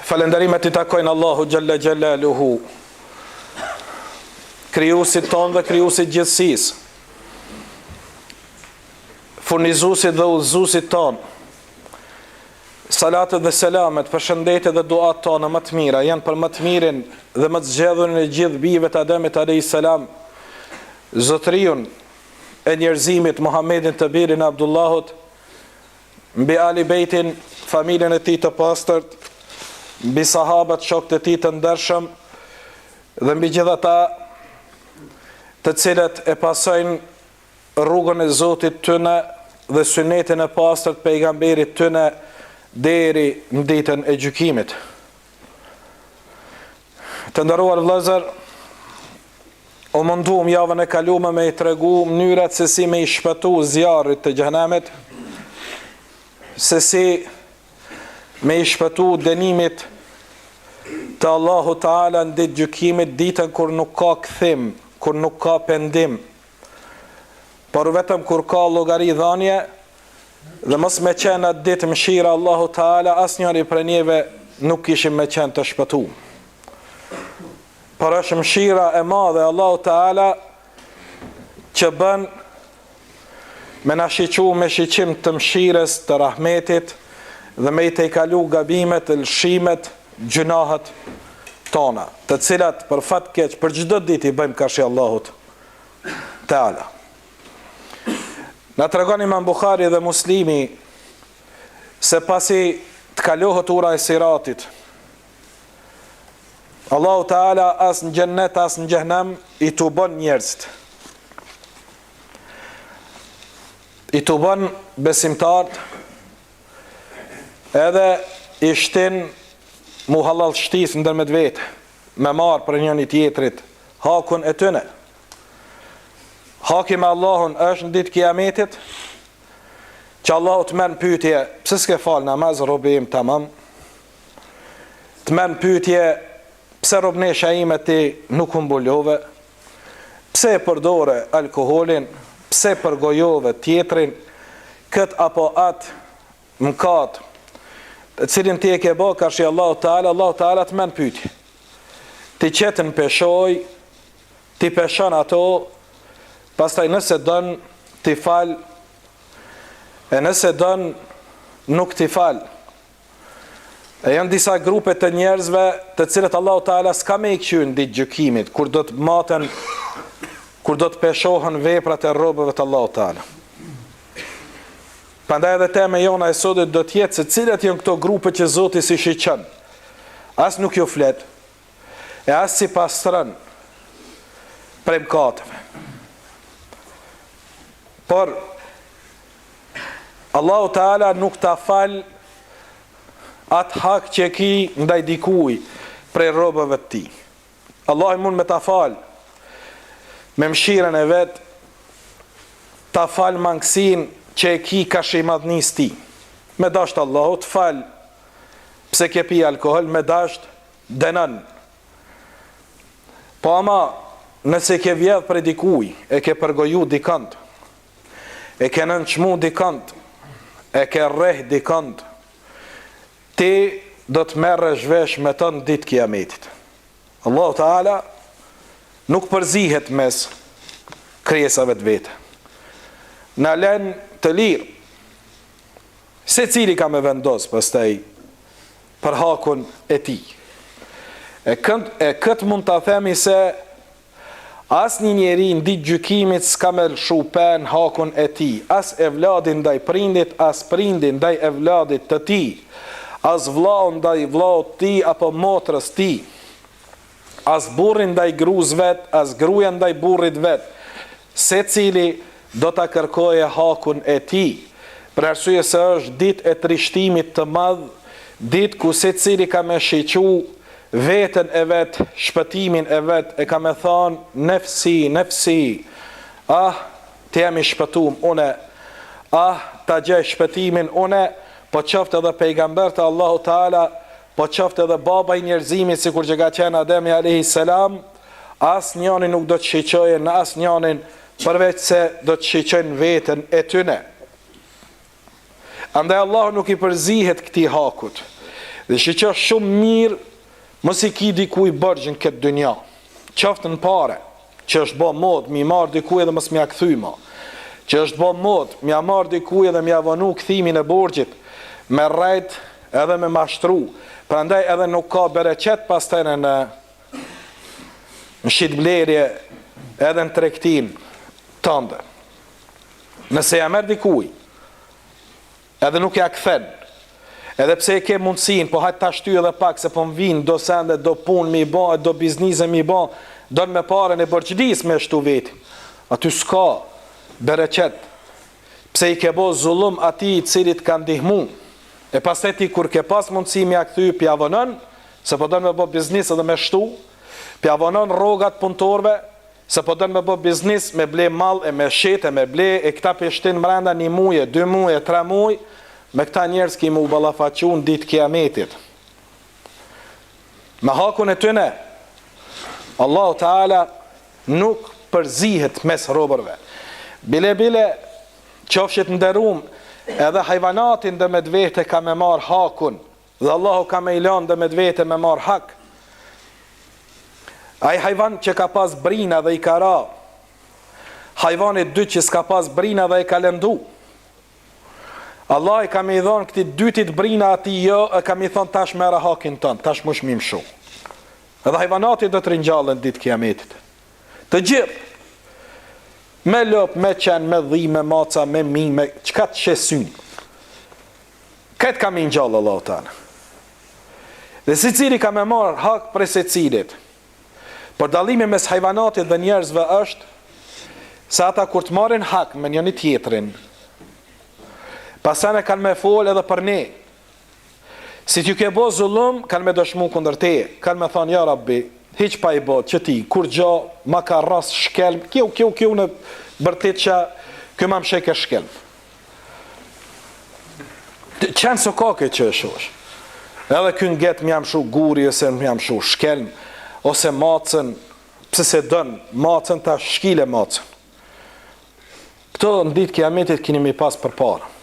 Falenderimet I takojnë Allahu Gjelle Gjelaluhu, krijuesit tonë dhe krijuesit gjithësisë, furnizuesit dhe udhëzuesit tonë. Salatet dhe selamet, përshëndetjet dhe duat tona më të mira janë për më të mirin dhe më të zgjedhurin e gjithë bijve të Ademit alayhis salam, zotëriun e njerëzimit Muhammedin të birin e Abdullahut, mbi Ali Bejtin, familjen e tij të pastërt, mbi sahabët, shokët e tij të ndershëm dhe mbi gjithë ata të cilët e pasojnë rrugën e Zotit tyne dhe sunetin e pastërt pejgamberit tyne deri në ditën e gjykimit. Të nderuar vëllezër, o munduam javën e kaluar me I tregu mënyrat se si me I shpëtu zjarrit të xhenemit, se si me I shpëtu dënimit të Allahu Teala në ditë gjykimit, ditën kur nuk ka kthim, kur nuk ka pendim, por vetëm kur ka llogari dhënie. Dhe mos me qenë atë ditë mëshira Allahu Teala, asnjëri prej neve nuk kishim me qenë të shpëtu. Por është mëshira e madhe Allahu Teala që bën me na shiqu me shiqim të mëshirës, të rahmetit dhe me I tejkalu gabimet, lëshimet, gjunahet tona, të cilat për fat keq për çdo ditë I bëjmë karshi Allahut Teala. Na tregon Imam Bukhari dhe Muslimi se pasi të kalohet ura e Siratit, Allahu Teala as në xhennet as në xhenem I tubon njerëzit. I tubon besimtarët, edhe I shtin mu halal shtis ndërmjet vetë, me marë për njëri tjetrit hakun e tyne. Haki me Allahun është në ditë kiametit, që Allahu të merr pyetje, pse s'ke fal namaz robi im tamam? Të merr pyetje, pse robnesha ime ti nuk mbulove? Pse përdore alkoolin? Pse përgojove tjetrin? Kët apo atë mëkat, të cilin ti e ke bë karshi Allahu Teala të merr pyetje. Ti qetën peshoj, ti peshon ato, pastaj nëse don ti fal, e nëse don nuk ti fal. E janë disa grupe të njerëzve të cilët Allahu Teala s'ka me I kthyer në ditë gjykimit, kur do të maten, kur do të peshohen veprat e robëve të Allahu Teala. Prandaj edhe tema jona e sotit do të jetë se cilat janë këto grupe që Zoti si shiqon. As nuk ju flet, e as si pastron prej mëkateve. Por Allahu Teala nuk ta fal atë hak që ki ndaj dikuj prej robëve të tij. Allah I mund me ta fal me mëshirën e vet, ta fal mangësinë që e ki ka shi madhnis ti. Me dasht Allahu të fal pse ke pi alkohol, me dasht dënon. Po ama nëse ke vjedh prej dikuj, e ke përgoju dikant, e ke nënçmu dikant, e ke rreh dikant, ti do të merresh vesh me të në ditë kiametit. Allahu Teala nuk përzihet mes krijesave të vete. Na lën të lirë, se cili ka me vendos pastaj për hakun e tij. E këtë mund të themi se as një njeri në ditë gjykimit s'ka me lshupen hakun e tij, as evladin ndaj prindit, as prindin ndaj evladit të tij, as vllau ndaj vllaut të tij apo motrës të tij, as burri ndaj gruas vet, as gruaja ndaj burrit vet. Secili do ta kërkoje hakun e tij, për arsye se është ditë e trishtimit të madh, ditë ku secili ka me shiqu vetën e vet, shpëtimin e vet, e ka me thonë nefsi, nefsi, të jam I shpëtum une, ta gjej shpëtimin une, po qoftë edhe pejgamber të Allahu Teala, po qoftë edhe baba I njerëzimit, sikur që ka qenë Ademi alayhis salam, as njëri nuk do të shiqojë në as njërin, përveç se do të shiqojnë vetën e tyne. Andaj Allah nuk I përzihet këtij hakut. Dhe që shumë mirë, mos i ki dikuj bërgjën këtë dynja. Qoftë në pare, që është bo mod, mi marë dikuj edhe mos m'ja këthyma. Që është bo mod, m'ja marë dikuj edhe m'ja vënu këthimin e borgjit, me rejt edhe me mashtru. Prandaj edhe nuk ka bereqet pas të në shitblerje edhe në tregtin tënde. Nëse ja merë dikuj, edhe nuk ja kthen, edhe pse e ke mundësin, po hajtë ta shty edhe pak, se po më vinë, do sende, do punë mi ba, do biznise mi ba, do në me pare në bërgjidis me shtu veti. Aty s'ka bereqet, pse i ke bo zullum ati i cilit ka ndihmu, e pas të ti kur ke pas mundësi mi a këthy pja vënën, se po do në me bo biznis edhe me shtu, pja vënën rogat punëtorve, se po do në me bo biznis, me ble mal e me shet e me ble, e këta peshtin mrenda 1 muje, 2 muje, 3 muj, me këta njerës ki mu balafaqun ditë kiametit. Me hakun e tyne, Allahu Teala nuk përzihet mes robërve. Bile, qofshit nderum, edhe hajvanatin dhe me dvete ka me marë hakun, dhe Allahu ka me ilan dhe me dvete me marë hak. Ai hajvan që ka pas brina dhe i ka ra, hajvanit dy që s'ka pas brina dhe i ka lëndu. Allah i ka me i dhonë këti dytit brina ati jo, e ka me i thonë tash mera hakin tënë, tash mush mim shu. Edhe hajvanatit do të rinjallën ditë kiametit. Të gjithë, me lop, me qenë, me dhi, me maca, me mi, me qka të shesin. Këtë ka me i njallë Allah tanë. Dhe si cili ka me marë hak për se cilit. Për dalimi mes hajvanatit dhe njerëzve është, se ata kur të marrin hak me njëni tjetrin, pasane kanë me fol edhe për ne. Si t'ju ke bo zullum, kanë me dëshmu kundër te. Kanë me thonë, ja Rabbi, hiq pa i bo, që ti, kur gjo, ma ka ras shkelm, kjo në bërtit që kjo ma më sheke shkelm. Qenë së kake që e shosh. Edhe kënë get më jam shu guri, ose më jam shu shkelm, ose macën, pse se dënë, macën ta shkile macën. Këto në ditë kiametit kini mi pas për para.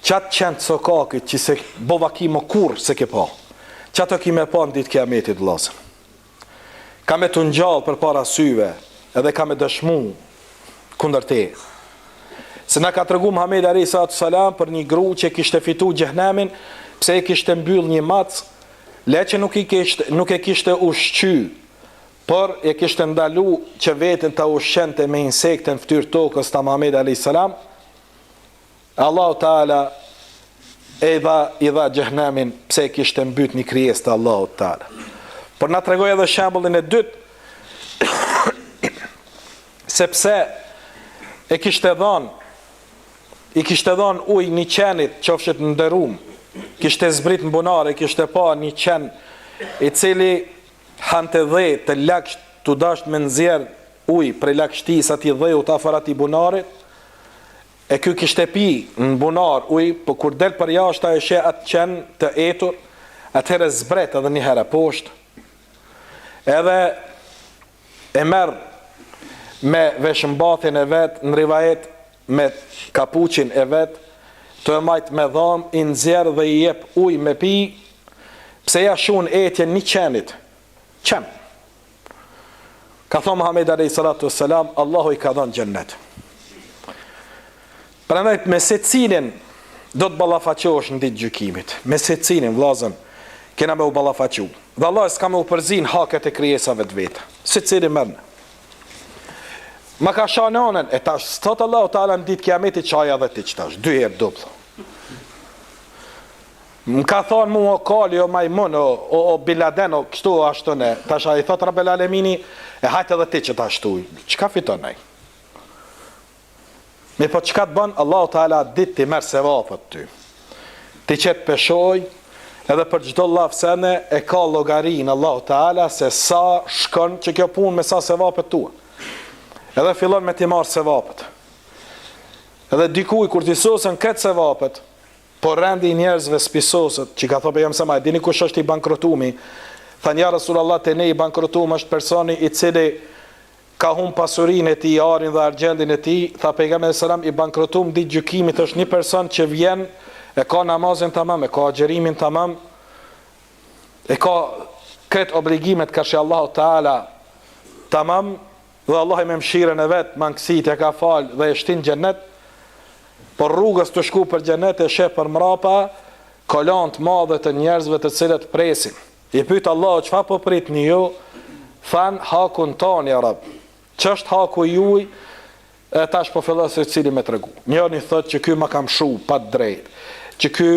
Qatë qenë të sokakit që se bova ki më kur se ke pa. Qatë ki me pa në ditë kiametit lasën. Ka me të njallë për para syve, edhe ka me dëshmu kundër te. Se na ka të regu Muhamedi alayhi salatu wasalam për një gru që kishte fitu xhehenemin, pse e kishte mbyll një mac, le që nuk e kishte ushqy, por e kishte ndalu që vetën ta ushqente me insekte në fytyrë tokës ta Muhamedi alayhi salam. Allahu Teala i dha xhehenemin pse e kishte mbyt një krijesë të Allahut Teala. Por na tregoj edhe shembullin e dytë, sepse i kishte dhënë ujë një qenit qofshet në nderum, kishte zbrit në bunare, kishte pa një qen i cili hante dhe të laksh të dasht me nxjerr ujë prej lakshtis ati dhe u të afarat i bunarit, e ky kishte pi në bunar ujë, po kur del për jashta e she atë qen të etur, atëherë zbret edhe një herë poshtë, edhe e merr me veshëmbathin e vet, në rivajet me kapuqin e vet, të e majt me dham, i nxjerr dhe i jep ujë me pi, pse ja shun etje një qenit, qen. Ka thonë Muhamedi alayhi salatu wassalam, Allahu i ka dhënë xhennet. Prandaj me secilin do të ballafaqohesh në ditë gjykimit. Me secilin vllazën kena me u ballafaqu. Dhe Allah s'ka me u përzin haket e krijesave të veta. Secili merr. Ma ka shanonën, e tash sot Allahu Teala në ditë kiametit qaja dhe ti qëtash, 2 herë duplo. Më ka thonë mu o kali, o majmun, o biladen, o kështu o ashtune, tash a i thot Rabbel Alemini, e hajtë edhe ti që ta ashtuj. Qka fiton nej? Me po qka të bën, Allahu Teala dit ti merë sevapët ty. Ti qëtë peshoj, edhe për gjdo lafsene e ka logarin Allahu Teala se sa shkon që kjo pun me sa sevapët tua. Edhe fillon me ti marë sevapët. Edhe dikuj kur ti sosën këtë sevapët, por rendi i njerëzve spisosët, që ka thobe jam se maj, dini kush është i bankrotumi, tha nja Rasulullah të ne i bankrotum është personi i cili ka hum pasurin e ti, arin dhe argjendin e ti, tha pejgamberi sallam i bankrotum ditë gjykimit është një person që vjen, e ka namazin tamam, e ka agjerimin tamam, e ka këtë obligimet ka që Allahu Teala tamam, dhe Allah i me mshirën e vetë, mangësit e ka falë dhe e shtin gjennet, por rrugës të shku për gjennet e shep për mrapa, kolant madhe të njerëzve të cilët presin. I pyet Allah, çfarë po pritni ju? Than hakun ton ja Rab. Ç'është haku juaj? E tash po fillon se cili me tregu. Njëri thotë që ky më ka mshu pa të drejtë, që ky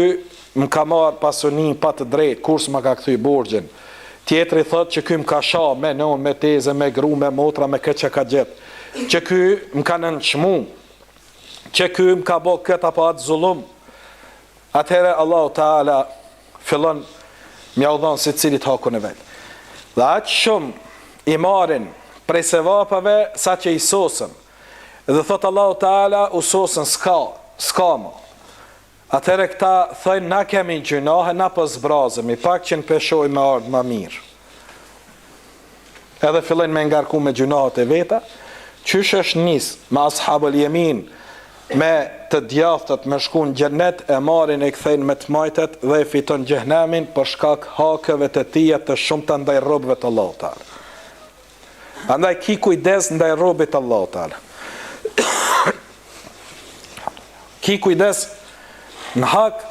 më ka marr pasuni pa të drejtë, kurse më ka kthy borxhin. Tjetri thotë që ky më ka sha me non, me teze, me gru, me motra, me këtë që ka gjet. Që ky më ka nënçmu. Që ky më ka bë këtë apo atë zullum. Atëherë Allahu Teala fillon mja u dhonë se cilit hakun e vetë. Dhe aqë shumë i marin prej sevapave sa që i sosën. Dhe thotë Allahu Teala u sosën s'ka më. Atëherë këta thëjnë na kemi gjunahe, na po zbrazëm, i pak që në peshoj me ardhë ma mirë. Edhe fillojnë me ngarku me gjunahet e veta, qysh është nisë me ashabul jemin, me të djathtët me shku në gjennet, e marin e kthejnë me të majtet dhe e fiton gjehnemin për shkak hakeve të tija të shumë të ndaj robëve të Allahu Teala. Andaj ki kujdes ndaj robit të Allahu Teala. Ki kujdes në hak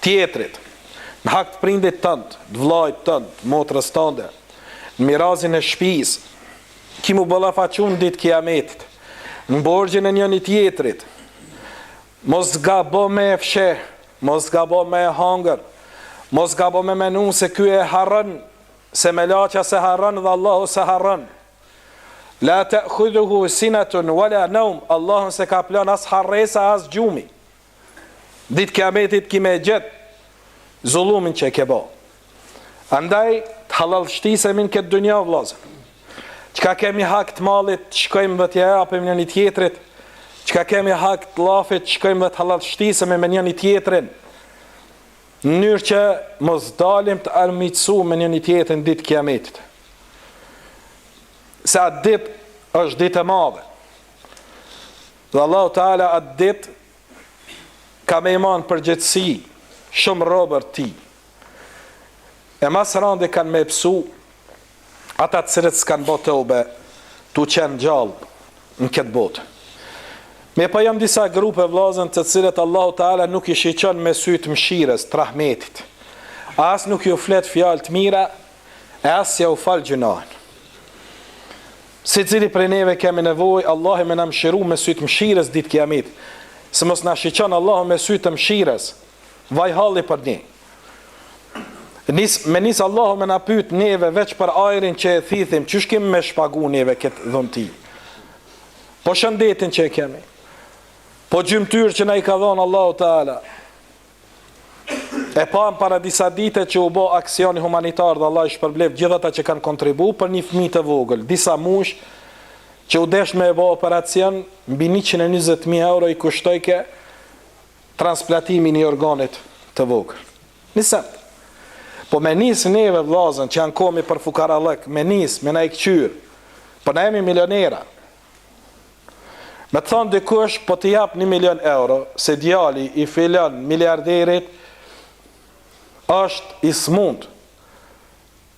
tjetrit, në hak të prindit tënd, të vllajt tënd, motrës tënde, në mirazin e shtëpis, ki mu ballafaqun ditë kiametit, në borxhin e njëri tjetrit. Mos gabo me fsheh, mos gabo me hangër, mos gabo me menu se ky e harron, se me laqa se harron dhe Allahu se harron. La ta'khudhuhu sinatun wala nawm, Allahun se ka plan as harresa as gjumi. Ditë kiametit ki me gjet zullumin që e ke ba. Andaj të halal shtisemin këtë dunja vllazë. Çka kemi hak të mallit, shkojmë dhe t'ja japim njëri tjetrit. Çka kemi hak të llafit, shkojmë dhe të halal shtisemi me njëri tjetrin. Në mënyrë që mos dalim të armiqsu me njëri tjetrin ditë kiametit. Se atë ditë është ditë e madhe. Dhe Allahu Teala atë ditë ka me iman përgjithësi shumë robër ti. E mas rande kanë me pësu ata të cilët s'kanë botë të ube tu qenë gjallë në këtë botë. Me pa jam disa grupe vllazën të cilët Allahu Teala nuk i shiqon me sytë mshires të rahmetit. As nuk ju flet fjalë të mira, e as ja u fal gjunahen. Si cili prej neve kemi nevojë, Allah me na mshiru me sytë mshires ditë kiametit. Se mos na shiqon Allahu me sytë të mshires, vaj halli për ne. Me nis Allahu me na pyet neve veç për ajrin që e thithim, çysh kemi me shpagu neve këtë dhunti? Po shëndetin që e kemi, po gjymtyr që na i ka dhënë Allahu Teala. E pam para disa dite që u bë aksioni humanitar dhe Allah i shpërblev gjithë ata që kanë kontribu për një fëmijë të vogël, disa mush që u desh me e bë operacion, mbi 120.000 euro i kushtojke transplatimin i organit të vogël. Nisëm. Po me nisë neve vllazën që janë komi për fukarallëk, me nisë, me na i këqyr, po na jemi milionera. Me të thonë dikush, po të jap 1 milion euro, se djali i filan miliarderit është i smund.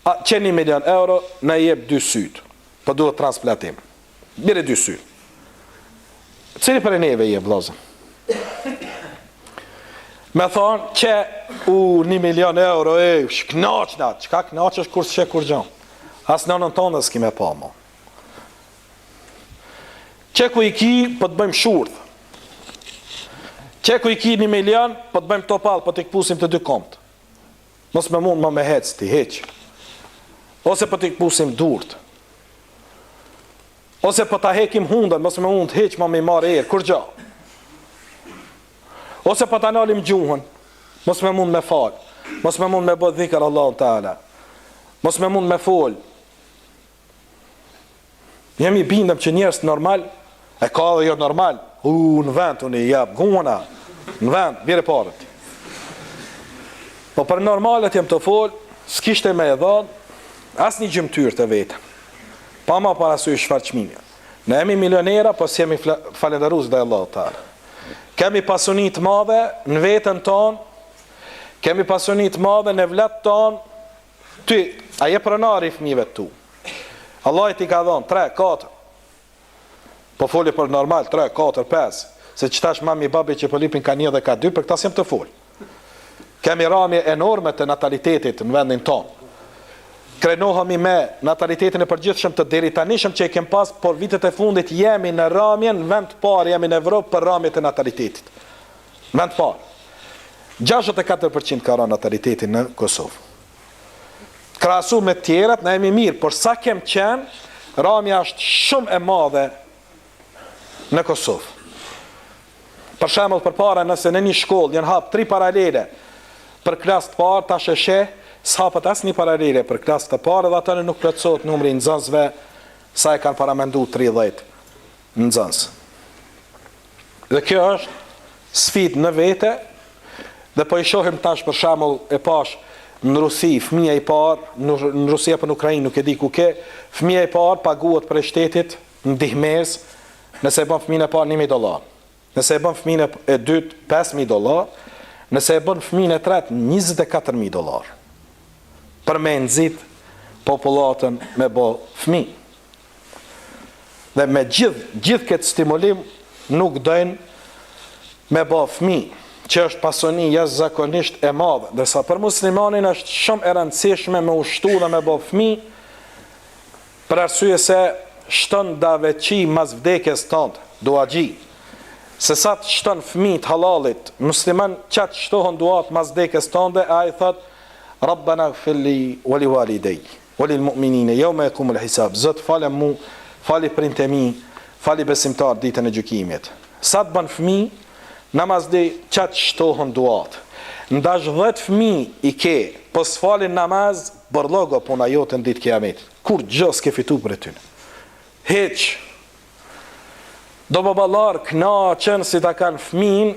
Që 1 milion euro na jep 2 sytë, po duhet transplantim. Bire 2 sytë. Cili për e neve je vllazën? Me thonë që 1 milion euro, knaqna, qka knaqësh kur s'ke kur gjon? As nënën tonë dhe s'kime pa mo. Që ku i ki, po të bëjmë shurth. Që ku i ki 1 milion, po të bëjmë topal, po të këpusim të 2 komët. Mos me mund më me hec ti, heq. Ose po të këpusim durt. Ose po ta hekim hundën, mos me mund heq më me marë erë, kur gjo. Ose po ta nalim gjuhën, mos me mund me falë, mos me mund me bë dhikër Allahu Teala, mos me mund me folë. Jemi bindëm që njerëz normal, e ka dhe jo normal, në vend unë i jap, guna, në vend, vire parët. Po për normalet jem të folë, s'kishte me e dhanë, as një gjymtyr të vetëm. Pa ma parasysh çfarë çmimi. Ne jemi milionera, po s'jemi falenderus dhe Allahu Teala. Kemi pasuni të madhe në veten tonë, kemi pasuni të madhe në vlet tonë, Ty, a je pronari i fëmijëve tu. Allah ti ka dhënë 3, 4. Po foli për normal 3, 4, 5. Se që tash mami babi që po lipin ka 1 dhe ka 2, për këta s'jem të fol. Kemi ramje enorme të natalitetit në vendin tonë. Krenohemi me natalitetin e përgjithshëm të deri tanishëm që e kem pas, por vitet e fundit jemi në ramjen, në vend parë jemi në Evropë për ramjet e natalitetit. Në vend parë. 64% ka rënë natalitetin në Kosovë. Krahasu me tjerat, na jemi mirë, por sa kem qenë, ramja është shumë e madhe në Kosovë. Për shembull, përpara nëse në një shkollë janë hap 3 paralele për klasë të parë, tash e sheh s'hapet asnjë paralele për klasë të parë dhe atë nuk plotësohet numri i nxënësve sa e kanë paramendu 30 nxënës. Dhe kjo është sfidë në vete, dhe po i shohim tash për shembull e pash në Rusi, fëmia i parë, në Rusi apo në Ukrainë, nuk e di ku ke, fëmia i parë paguhet për shtetit ndihmës, nëse e bën fëmijën e parë $1,000. Nëse e bën fëmijën e dytë $5,000, nëse e bën fëmijën e tretë $24,000. Për me nxit popullatën me bë fëmijë. Dhe me gjithë këtë stimulim nuk dojnë me bë fëmijë, që është pasoni jashtëzakonisht e madhe, ndërsa për muslimanin është shumë e rëndësishme me ushtu dhe me bë fëmijë, për arsye se shton daveçi mas vdekjes tonë, duaxhi. Se sa të shton fëmijët halalit, musliman qatë shtohën duat mas vdekjes tonë, a i thot Rabbana gfirli wali walidej, wali l'mu'minine, yawma yaqumul hisab. Zot falem mu, fali prindë e mi, fali besimtar ditën e gjykimit. Sa të bën fëmijë, namaz dhe qatë shtohën duat. Ndash 10 fëmijë i ke, po s'falin namaz, bërlogo puna jote në ditë kiamit. Kur gjë s'ke fitu për e tyne. Heq. Do babalar knaqen si ta kanë fëmijën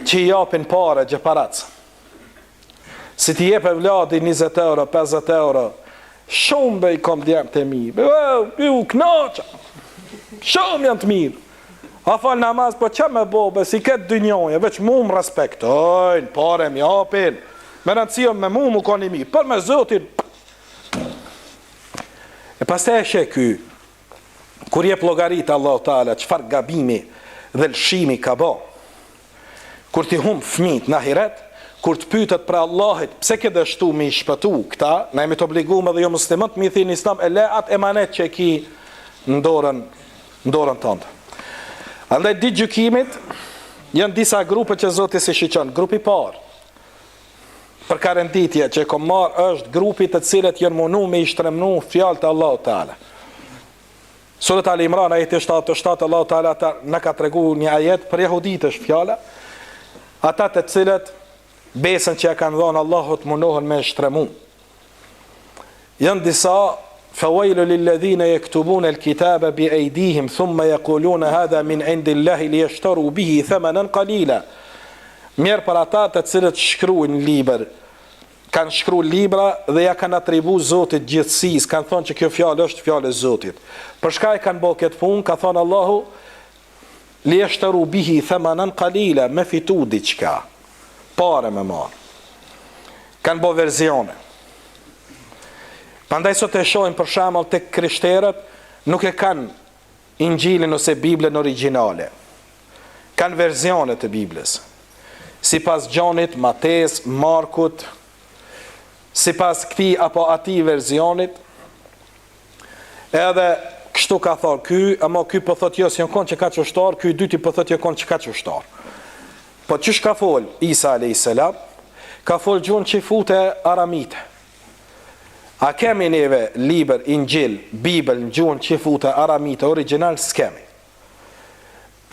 që i japin pare gjeparac. Si ti jep e vladi 20 euro, 50 euro, shumë be i kom djemë të mirë. Ju knaqen. Shumë janë të mirë. A fal namaz, po që me bobe, si këtë dynjoje, veç mu më respektojnë, pare më japin, me rëndësion me mu koni mirë, për me zotin. E pas të eshe ky, kur jep llogarit Allahu Teala, çfarë gabimi dhe lëshimi ka bë. Kur ti humb fëmijët në ahiret, kur të pyetet për Allahit, pse ke dështu me i shpëtu këta, na jemi të obliguar dhe jo muslimanët me i thënë Islam e le atë emanet që ki në dorën tënde. Andaj ditë gjykimit janë disa grupe që Zoti si shiqon. Grupi parë për karenditje që kom marrë është grupi të cilët janë mundu me i shtremnu fjalët e Allahut Teala. Surat Ali Imran ajeti 77 Allahu Teala na ka treguar një ajet për jehudit është fjala, ata të cilët besën që ja kanë dhënë Allahut mundohen me shtremu. Janë disa فويل للذين يكتبون الكتاب بأيديهم ثم يقولون هذا من عند الله ليشتروا به ثمنا قليلا. Mirë për ata të cilët shkruajnë libër, kanë shkruar libra dhe ja kanë atribuar Zotit gjithësisë, kanë thonë që kjo fjalë është fjalë e Zotit. Për shkak e kanë bërë këtë punë, ka thonë Allahu liyashtaru bihi thamanan qalila, me fitu diçka, pare me marë. Kanë bërë verzione. Prandaj sot e shohim për shembull tek krishterët, nuk e kanë Injilin ose Biblën origjinale. Kanë verzione të Biblës. Sipas Gjonit, Mates, Markut, sipas këtij apo atij verzionit. Edhe kështu ka thënë ky, ama ky po thotë jo, s'jon kon që ka çushtar, ky i dyti po thotë jo kon që ka çushtar. Po çish ka fol Isa alayhis salam, ka fol gjuhën që fute aramite. A kemi neve liber, Injil, Bibel në gjuhën që fute aramite original, s'kemi.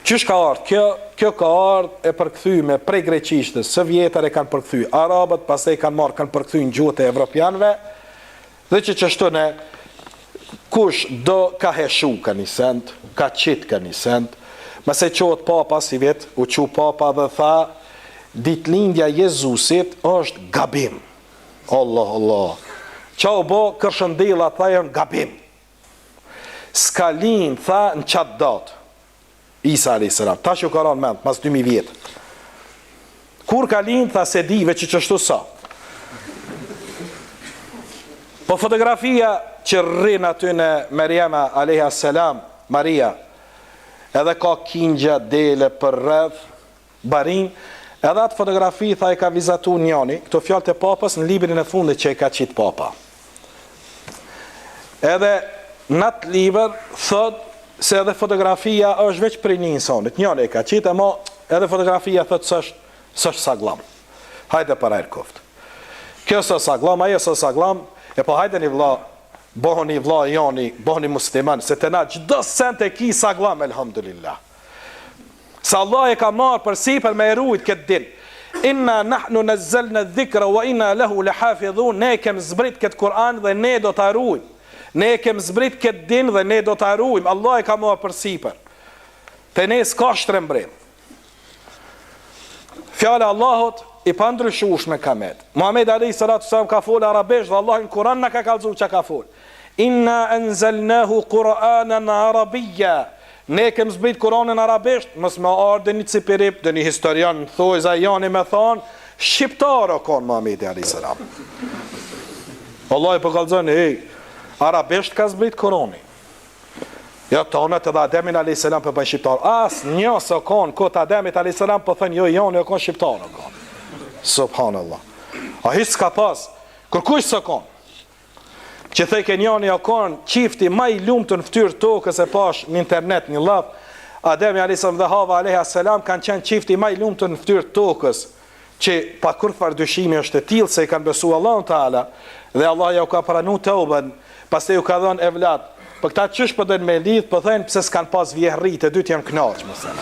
Qysh ka ardhë? Kjo ka ardhë e përkthyme prej greqishtës, së vjetër e kanë përkthy arabët, pas e kanë marrë, kanë përkthy në gjuhët e evropianve, dhe që qështu ne, kush do ka heshu ka një send, ka qit ka një send, mëse qohet papa si vetë, u qu papa dhe tha, ditëlindja Jezusit është gabim. Allah, Allah. Qa u bo kërshëndila, tha janë gabim. Skalin, tha në qatë datë. Isa a.s. Ta që u karan mend, mas 2000 vjetë. Kur kalin, tha se dive që qështu sa. Po fotografia që rrin aty në Mariama alayha salam, Maria, edhe ka kingja dele për rreth barin, edhe atë fotografi tha i ka vizatu njani, këto fjalët e papës në librin e fundit që i ka qitë papa. Edhe në atë libër thot se edhe fotografia është veç për një insanit, njani i ka qitë, ama edhe fotografia thot s'është saglam. Hajde për ajrë koftë. Kjo së saglam, ajo së saglam, e po hajde një vla, bohoni vla jani, bohoni musliman, se të na gjdo sent e ki saglam, elhamdulillah. Sa Allah e ka marë për si për me erujt këtë din. Inna nahnu nazzalna dhikra wa inna lahu lahafidhun. Ne kem zbrit këtë Kur'an dhe ne do të arujm. Ne kem zbrit këtë din dhe ne do të arujm. Allah e ka marë për si për. Te ne s'ka shtrembrim. Fjala Allahut i pandryshush me kamet. Muhammed a.s. ka folë arabisht dhe Allah në Kur'an në ka kalzu që ka folë. Inna anzalnahu Kur'anan arabiyya. Ne kem zbrit Kur'anin arabisht, mos me ardhe një cipirip, dhe një historian, thoi za jani me thonë, shqiptar o konë Muhamedi a.s. Allah i përkallëzën, arabisht ka zbrit Kur'ani. Ja, tonët edhe Ademin a.s. për bëjnë shqiptar. As një së konë, këtë Ademit a.s. për thënë, jo, jani o konë shqiptar o konë. Subhanallah. A hisë ka pas, kërkush së konë, që thejke njani o konë qifti ma i lumë të në ftyrë tokës e pash në internet një lap, Ademi a.s. dhe Hava a.s. kanë qenë qifti ma i lumë të në ftyrë tokës, që pa kur farë dyshimi është të tilë se i kanë besu Allah në ta'ala, dhe Allah ja u ka pranu të uben, pas të ju ka dhënë evlat, për këta qësh për dojnë me lidhë, për thënë pëse s'kanë pas vjehri, të dytë janë knaqë, mësëna.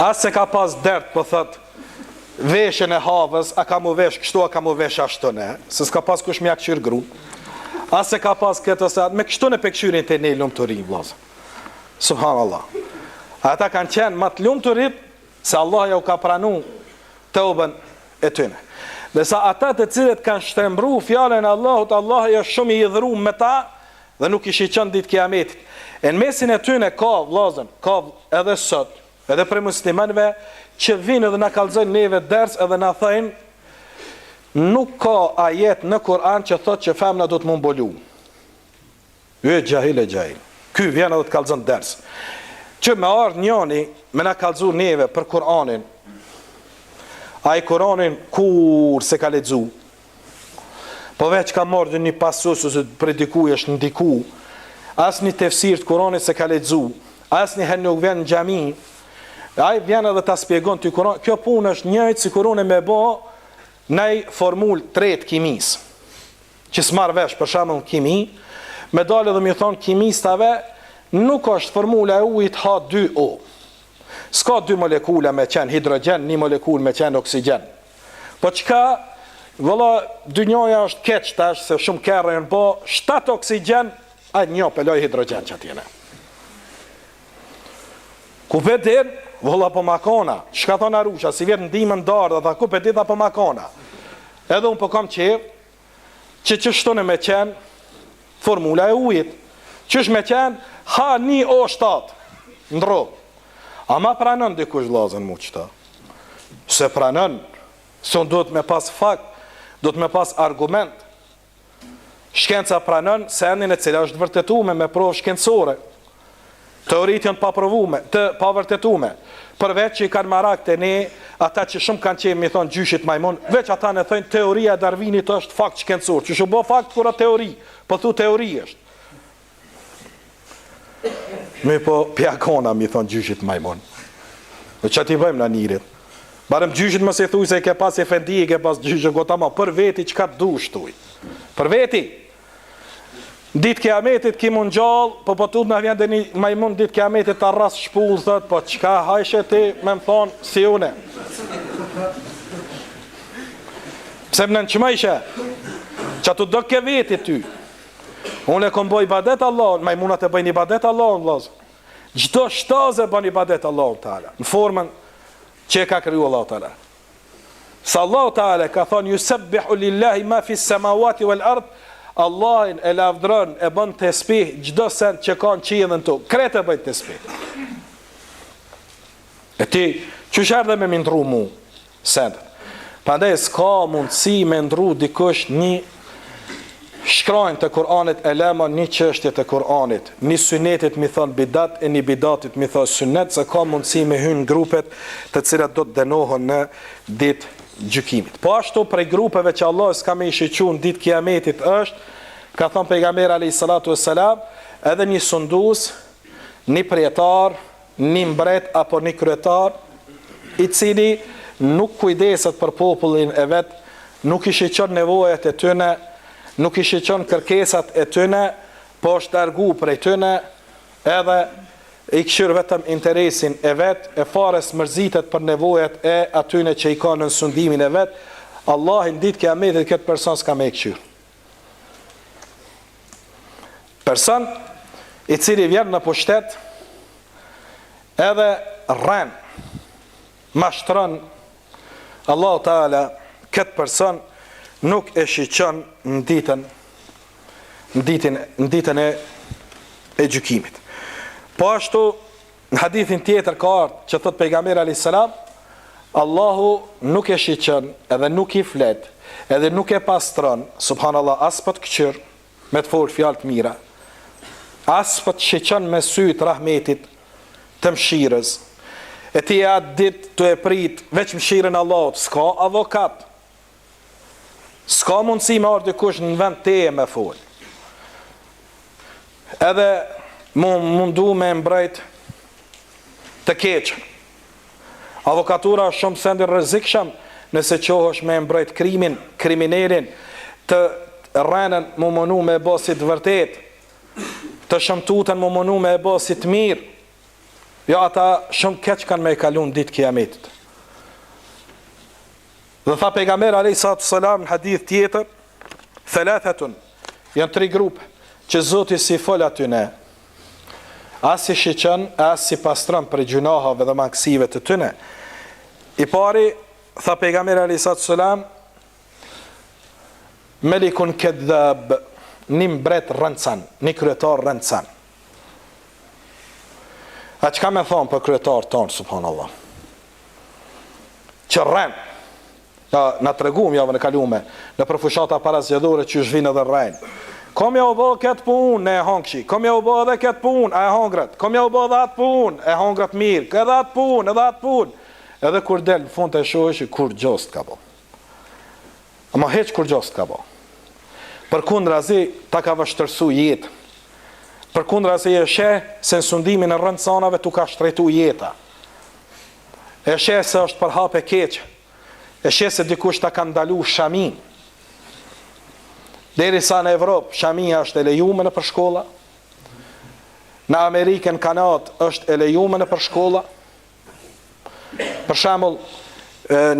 Asë se ka pas dertë, për thëtë, veshën e Havës, a ka mu vesh kështu, a ka mu vesh ashtu ne, se s'ka pas kush mja këqyrë gru, a se ka pas këtë ose atë, me kështu në pekëshyrin të ne lumë të rinë, vlasë. Subhanallah. Ata kanë qenë ma të lumë të rinë, se Allah ja u ka pranu të uben e tyne. Dhe sa ata të cilët kanë shtrembru fjallën e Allahut, Allah ja shumë i idhru me ta, dhe nuk ishi qënë ditë kiametit. E në mesin e tyne ka, vlasën, ka edhe sot, edhe për muslimanve, që vinë edhe në kalzojnë neve ders edhe në thëjnë nuk ka ajet në Kur'an që thot që femna do të më mbolu. E gjahil. Ky vjen edhe të kalzojnë ders. Që me ardhë njani me në kalzu neve për Kur'anin, a i Kur'anin kur se ka ledzu, po veç ka marrë dhe një pasus ose predikuj është ndiku, as një tefsir të Kur'anit se ka ledzu, as një hen nuk vjen në gjami, ai vjen edhe ta spjegon ty Kur'an. Kjo punë është njëjtë si Kur'ani me bë në formul 3 kimis. Që s'marr vesh për shembull kimi, me dalë dhe më thon kimistave, nuk është formula e ujit H2O. S'ka 2 molekula me qenë hidrogen, 1 molekul me qenë oksigjen. Po çka, valla dynjoja është keq tash se shumë kerrë janë, po 7 oksigjen, ai një peloj hidrogen që atjene. Ku vedin, vëlla po makona, shka thona Arusha, si vjetë ndimën darë, dhe ku për dita po makona. Edhe unë po kam qevë, që qështone me qenë formula e ujit, qësh me qenë H1O7, ndro. A ma pranën dikush lazën mu qëta. Se pranën, se unë duhet me pas fakt, duhet me pas argument. Shkenca pranën, se endin e cila është vërtetume me provë shkencore. Teorit janë të pavërtetume, përveç që i kanë marak të ne, ata që shumë kanë qenë mi thonë gjyshit majmon, veç ata në thënë teoria Darwinit është fakt shkencor, që shumë bo fakt kura teori, po thu teori është. Mi po pjakona mi thonë gjyshit majmon. Dhe që ti bëjmë në njërit? Barëm gjyshit më se thuj se i ke pas e fendi, i ke pas gjyshit gotama, për veti që ka të du shtuj. Për veti. Ditë kiametit ki mund gjallë, po tut në vjen dhe një majmun ditë kiametit të arras shpullë, thët, po qka hajshe ti me më thonë si une. Pse më në qëma ishe? Që tu do ke veti ty. Unë e kom boj ibadet Allah, majmunat e bëjnë ibadet Allah, vlazë. Gjdo shtaze bëjnë ibadet Allah, ta'ala, në formën që e ka kryu Allah, ta'ala. Sa Allah, ta'ala, ka thonë, yusabbihu lillahi ma fi samawati wal ard, Allahin e lavdron e bën tesbih çdo send që kanë qiellin tu. Kretë bëj tesbih. E ti, çush ardhe me mindru mu send. Prandaj s'ka mundësi me ndru dikush një shkronjë të Kur'anit e lema një çështje të Kur'anit, një sunetit mi thon bidat e një bidatit mi thon sunet, se ka mundësi me hyn grupet të cilat do të dënohen në ditë gjykimit. Po ashtu prej grupeve që Allah s'ka me i shiqun ditë kiametit është, ka thënë pejgamberi alayhi salatu wassalam, edhe një sundus, një prjetar, një mbret apo një kryetar, i cili nuk kujdeset për popullin e vet, nuk i shiqon nevojat e tyne, nuk i shiqon kërkesat e tyne, po është largu prej tyne, edhe i këshir vetëm interesin e vet, e fares mërzitet për nevojat e atyne që i ka në sundimin e vet, Allahin ditë kiametit këtë person s'ka me i këshir. Person i cili vjen në pushtet, edhe rren, mashtron, Allahu Teala këtë person nuk e shiqon në ditën e gjykimit. Po ashtu në hadithin tjetër ka ardhur që thot pejgamberi alayhis salam, Allahu nuk e shiqon edhe nuk i flet, edhe nuk e pastron, subhanallahu, as për të këqyr me të folë fjalë të mira, as për të shiqon me sy të rahmetit të mshirës, e ti atë ditë të e prit veç mshirën Allahut, s'ka avokat, s'ka mundësi me ardhë dikush në vend teje me folë, edhe mundu me mbrojt të keqën. Avokatura është shumë sendi rrezikshëm nëse qohësh me mbrojt kriminalin, të rrenën më mënu me bosit vërtet, të shëmtutën më mënu me bosit mirë, jo ata shumë keq kanë me i kalun ditë kiametit. Dhe tha pejgamberi alayhi salatu wassalam në hadith tjetër, thalathatun, janë 3 grupe që Zoti si fol atyne, as si shiqen, as si pastron për gjunahave dhe mangësive të tyne. I pari, tha pejgamberi alayhi salatu wassalam, melikun kedhab, një mbret rëndësan, një kryetar rëndësan. A që ka me thonë për kryetar tonë, subhanallah? Që rënd, na të regum javën e kalume, në përfushata para zgjedhore që zhvinë dhe rënd. Kom ja u bë këtë punë e hangshi, kom ja u bë edhe këtë punë e hangret, kom ja u bë edhe atë punë e hangret mirë, edhe atë punë, edhe kur del në fund të shohësh kur gjost ka bë. Ama heq kur gjost ka bë. Përkundrazi ta ka vështërsu jetë. Përkundrazi e sheh se në sundimin e rëndësanave tu ka shtrejtu jeta. E sheh se është për hap e keq. E sheh se dikush ta ka ndalu shamin. Derisa në Evropë shamia është e lejuar në për shkolla. Në Amerikën, Kanadë është e lejuar në për shkolla. Për shembull,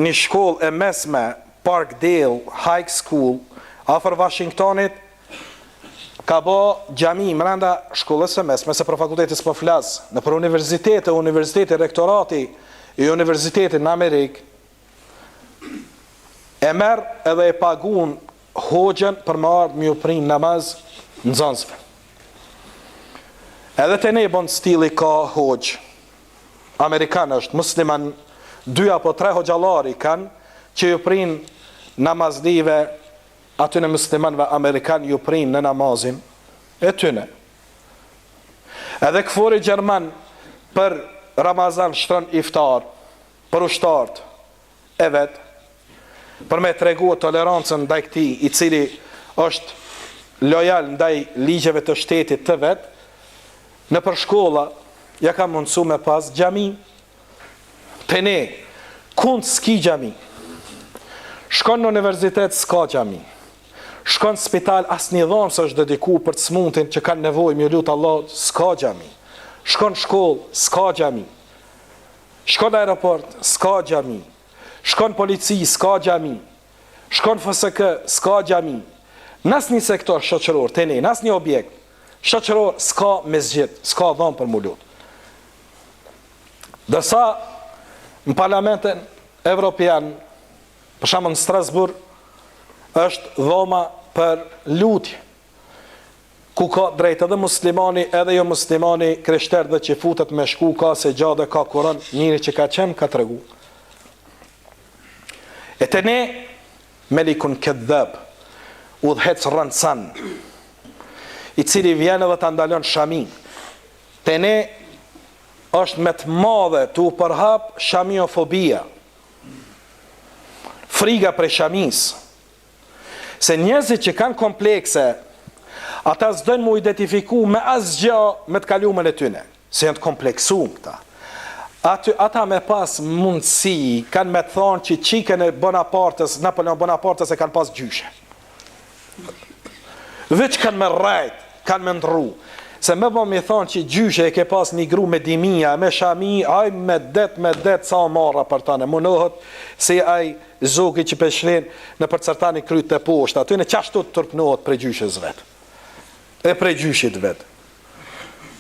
një shkollë e mesme, Parkdale High School, afër Washingtonit, ka bë xhami brenda shkollës së mesme, se për fakultetin s'po flas, në për universitete, rektorati i universitetit në Amerikë e merr edhe e pagun hoxhën për më ardhë më prin namaz në nxënësve. Edhe te ne bon stili ka hoxh amerikan është, musliman, 2 apo 3 hoxhallari kanë që ju prin namazlive aty në muslimanve amerikan ju prin në namazin e tyne. Edhe këfori Gjerman për Ramazan shtron iftar për ushtarët e vetë, për me tregu tolerancën ndaj këtij i cili është lojal ndaj ligjeve të shtetit të vet, në për shkolla ja ka mundësu me pas xhami. Te ne kund s'ki xhami. Shkon në universitet s'ka xhami. Shkon në spital asnjë dhomë s'është dediku për të smundin që kanë nevojë me lut Allah, s'ka xhami. Shkon në shkollë s'ka xhami. Shkon në aeroport s'ka xhami. Shkon polici, s'ka xhami. Shkon FSK, s'ka xhami. Nas një sektor shoqëror, te ne, nas një objekt shoqëror, s'ka mesxhit, s'ka dhomë për mu lut. Dërsa në Parlamentin Evropian, për shembull në Strasburg, është dhoma për lutje, ku ka drejt edhe muslimani, edhe jo muslimani, krishter dhe që futet me shku, ka se gjade, ka Kur'an, njëri që ka qenë, ka tregu. E të ne, melikun kedheb, udhec rëndësan, i cili vjen edhe të ndalon shamin. Të ne, është me të madhe të u përhap shamiofobia, friga për shamis. Se njerëzit që kanë komplekse, ata s'dojnë mu identifiku me asgjë me të kalumen e tyne, se janë të kompleksuar këta. Ata me pas mundësi, kanë me të thonë që qikën e Bonapartës, Napoleon Bonapartës e kanë pas gjyshe. Veç kanë me rajt, kanë me ndru. Se me po mi thonë që gjyshe e ke pas një gru me dimia, me shami, aj me det, sa marra për tane. Munohet se aj zogi që peshlin në përcertani kryt të poshtë, aty në qashtu të tërpnohet prej gjyshes vetë. E prej gjyshit vetë.